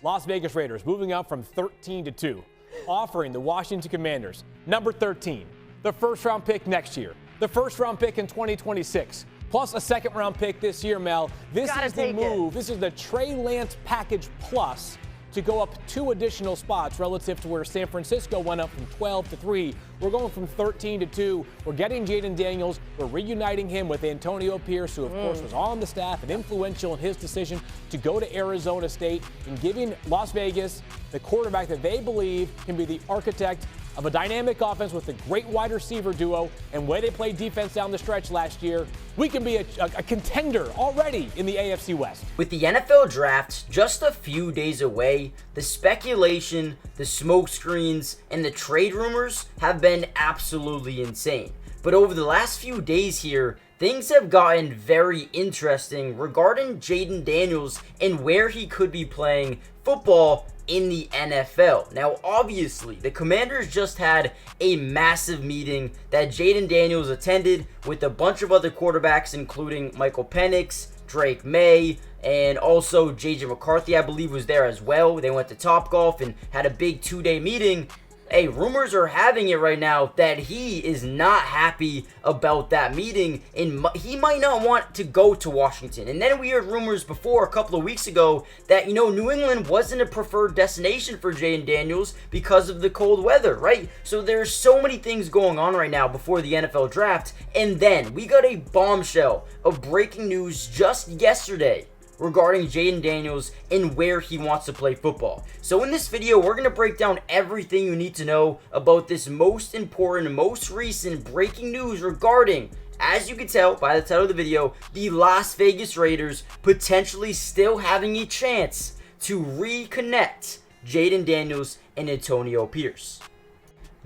Las Vegas Raiders moving up from 13-2, offering the Washington Commanders, number 13, the first-round pick next year, the first-round pick in 2026, plus a second-round pick this year, Mel. This is the move. This is the Trey Lance package plus to go up 2 additional spots relative to where San Francisco went up from 12-3. We're going from 13-2. We're getting Jayden Daniels. We're reuniting him with Antonio Pierce, who, of course, was on the staff and influential in his decision to go to Arizona State, and giving Las Vegas the quarterback that they believe can be the architect of a dynamic offense with a great wide receiver duo and way they played defense down the stretch last year. We can be a contender already in the AFC West. With the NFL draft just a few days away, the speculation, the smoke screens, and the trade rumors have been absolutely insane. But over the last few days here, things have gotten very interesting regarding Jayden Daniels and where he could be playing football in the NFL. Now, obviously, the Commanders just had a massive meeting that Jayden Daniels attended with a bunch of other quarterbacks, including Michael Penix, Drake May, and also JJ McCarthy, I believe, was there as well. They went to Topgolf and had a big 2-day meeting. Hey, rumors are having it right now that he is not happy about that meeting, and he might not want to go to Washington. And then we heard rumors before, a couple of weeks ago, that, New England wasn't a preferred destination for Jayden Daniels because of the cold weather, right? So there's so many things going on right now before the NFL draft, and then we got a bombshell of breaking news just yesterday regarding Jayden Daniels and where he wants to play football. So in this video, we're going to break down everything you need to know about this most important, most recent breaking news regarding, as you can tell by the title of the video, the Las Vegas Raiders potentially still having a chance to reconnect Jayden Daniels and Antonio Pierce.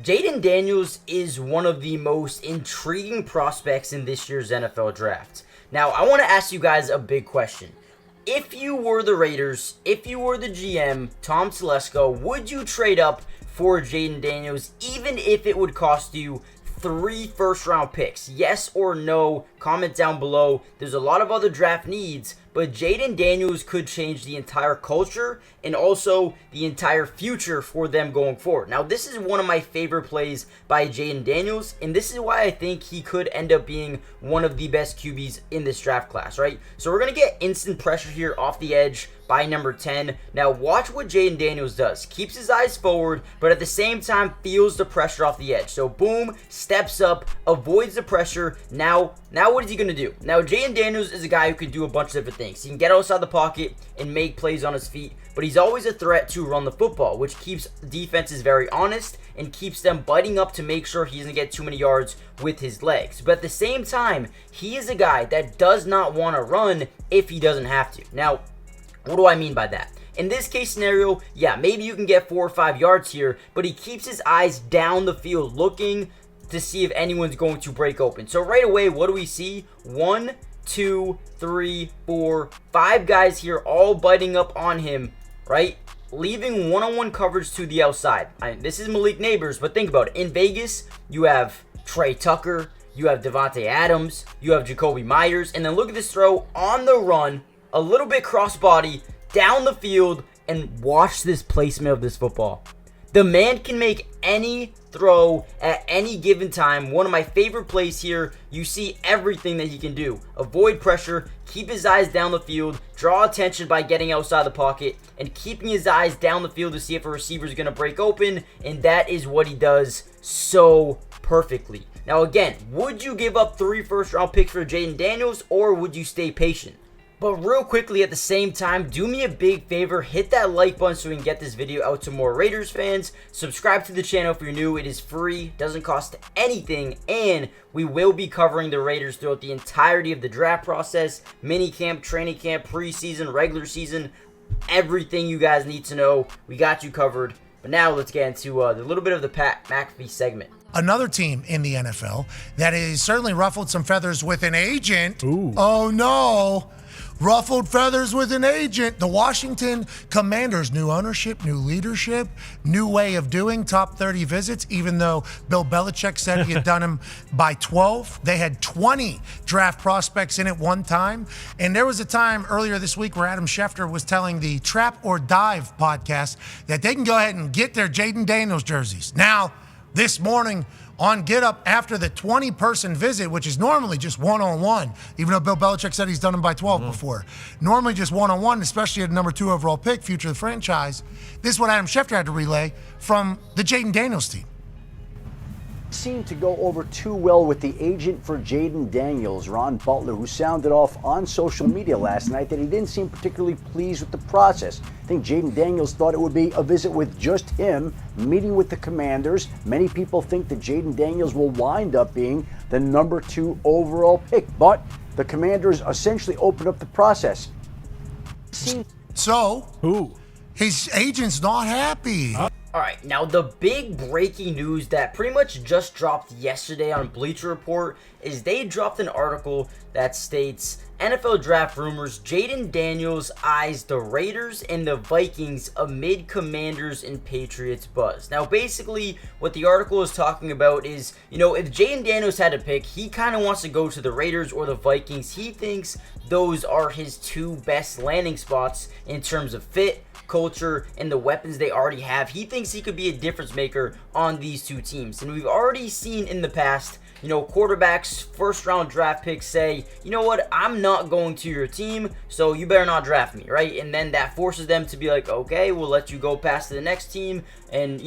Jayden Daniels is one of the most intriguing prospects in this year's NFL draft. Now, I want to ask you guys a big question. If you were the Raiders, if you were the GM, Tom Telesco, would you trade up for Jayden Daniels even if it would cost you 3 first-round picks? Yes or no? Comment down below. There's a lot of other draft needs, but Jayden Daniels could change the entire culture and also the entire future for them going forward. Now, this is one of my favorite plays by Jayden Daniels, and this is why I think he could end up being one of the best QBs in this draft class, right? So we're going to get instant pressure here off the edge by number 10. Now, watch what Jayden Daniels does. Keeps his eyes forward, but at the same time feels the pressure off the edge. So, boom, steps up, avoids the pressure. Now what is he going to do? Now, Jayden Daniels is a guy who can do a bunch of different things. He can get outside the pocket and make plays on his feet, but he's always a threat to run the football, which keeps defenses very honest and keeps them biting up to make sure he doesn't get too many yards with his legs. But at the same time, he is a guy that does not want to run if he doesn't have to. Now, what do I mean by that? In this case scenario, yeah, maybe you can get 4 or 5 yards here, but he keeps his eyes down the field looking to see if anyone's going to break open. So right away, what do we see? 1, 2, 3, 4, 5 guys here all biting up on him, right? Leaving one-on-one coverage to the outside. This is Malik Neighbors, but think about it. In Vegas, you have Trey Tucker, you have Devontae Adams, you have Jacoby Myers, and then look at this throw on the run, a little bit cross-body, down the field, and watch this placement of this football. The man can make any throw at any given time. One of my favorite plays here. You see everything that he can do. Avoid pressure, keep his eyes down the field, draw attention by getting outside the pocket, and keeping his eyes down the field to see if a receiver is going to break open, and that is what he does so perfectly. Now again, would you give up 3 first-round picks for Jayden Daniels, or would you stay patient? But real quickly at the same time, do me a big favor, hit that like button so we can get this video out to more Raiders fans. Subscribe to the channel if you're new. It is free, doesn't cost anything, and we will be covering the Raiders throughout the entirety of the draft process, mini camp, training camp, preseason, regular season, everything you guys need to know. We got you covered. But now let's get into the little bit of the Pat McAfee segment. Another team in the NFL that has certainly ruffled some feathers with an agent. Ooh. Oh no. ruffled feathers with an agent. The Washington Commanders, new ownership, new leadership, new way of doing top 30 visits, even though Bill Belichick said he had done them by 12. They had 20 draft prospects in at one time. And there was a time earlier this week where Adam Schefter was telling the Trap or Dive podcast that they can go ahead and get their Jayden Daniels jerseys. Now, this morning on Get Up, after the 20-person visit, which is normally just one-on-one, even though Bill Belichick said he's done them by 12 before. Normally just one-on-one, especially at a number 2 overall pick, future of the franchise. This is what Adam Schefter had to relay from the Jayden Daniels team. Seemed to go over too well with the agent for Jayden Daniels, Ron Butler, who sounded off on social media last night that he didn't seem particularly pleased with the process. I think Jayden Daniels thought it would be a visit with just him, meeting with the Commanders. Many people think that Jayden Daniels will wind up being the number 2 overall pick, but the Commanders essentially opened up the process. So, Who? his agent's not happy. All right, now the big breaking news that pretty much just dropped yesterday on Bleacher Report is they dropped an article that states NFL draft rumors Jayden Daniels eyes the Raiders and the Vikings amid Commanders and Patriots buzz. Now, basically, what the article is talking about is, if Jayden Daniels had to pick, he kind of wants to go to the Raiders or the Vikings. He thinks those are his 2 best landing spots in terms of fit, culture, and the weapons they already have. He thinks he could be a difference maker on these 2 teams. And we've already seen in the past, quarterbacks, first-round draft picks say, you know what, I'm not going to your team, so you better not draft me, right? And then that forces them to be like, okay, we'll let you go past to the next team, and,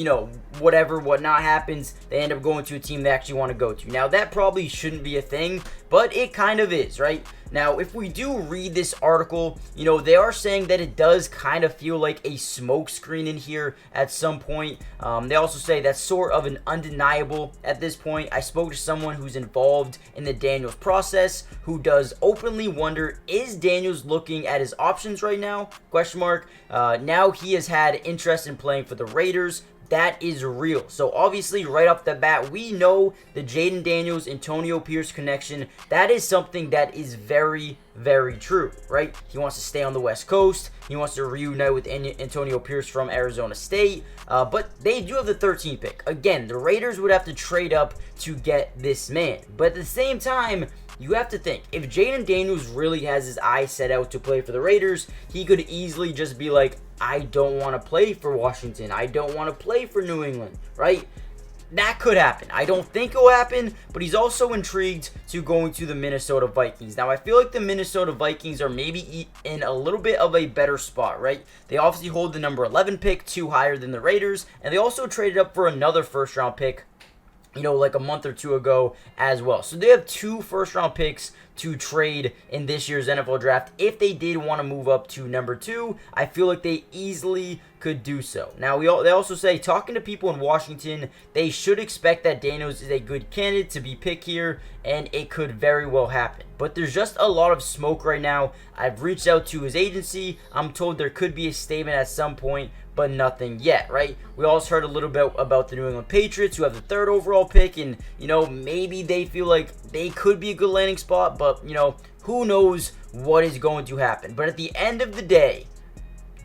whatnot happens, they end up going to a team they actually want to go to. Now, that probably shouldn't be a thing, but it kind of is, right? Now, if we do read this article, they are saying that it does kind of feel like a smokescreen in here at some point. They also say that's sort of an undeniable at this point. I spoke to someone who's involved in the Daniels process who does openly wonder, is Daniels looking at his options right now? Question mark. Now he has had interest in playing for the Raiders. That is real. So obviously, right off the bat, we know the Jayden Daniels Antonio Pierce connection. That is something that is very, very true, right? He wants to stay on the West Coast. He wants to reunite with Antonio Pierce from Arizona State. But they do have the 13th pick. Again, the Raiders would have to trade up to get this man. But at the same time, you have to think, if Jayden Daniels really has his eyes set out to play for the Raiders, he could easily just be like, I don't want to play for Washington. I don't want to play for New England, right? That could happen. I don't think it will happen, but he's also intrigued to going to the Minnesota Vikings. Now, I feel like the Minnesota Vikings are maybe in a little bit of a better spot, right? They obviously hold the number 11 pick, 2 higher than the Raiders, and they also traded up for another first-round pick, like a month or 2 ago as well. So they have 2 first-round picks to trade in this year's NFL draft. If they did want to move up to number 2, I feel like they easily could do so. Now, they also say, talking to people in Washington, they should expect that Daniels is a good candidate to be picked here, and it could very well happen. But there's just a lot of smoke right now. I've reached out to his agency. I'm told there could be a statement at some point, but nothing yet, right? We also heard a little bit about the New England Patriots, who have the 3rd overall pick, and, maybe they feel like they could be a good landing spot, but, who knows what is going to happen. But at the end of the day,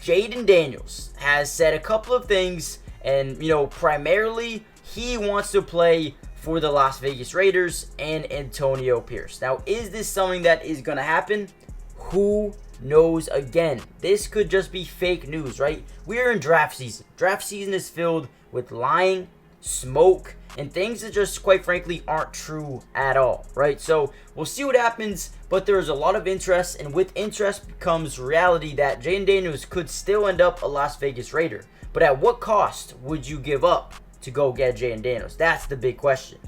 Jayden Daniels has said a couple of things, and, primarily, he wants to play for the Las Vegas Raiders and Antonio Pierce. Now, is this something that is going to happen? Who knows? Again, this could just be fake news, right? We're in draft season. Draft season is filled with lying, smoke, and things that just, quite frankly, aren't true at all, right? So we'll see what happens, but there is a lot of interest, and with interest becomes reality that Jayden Daniels could still end up a Las Vegas Raider. But at what cost would you give up to go get Jayden Daniels? That's the big question.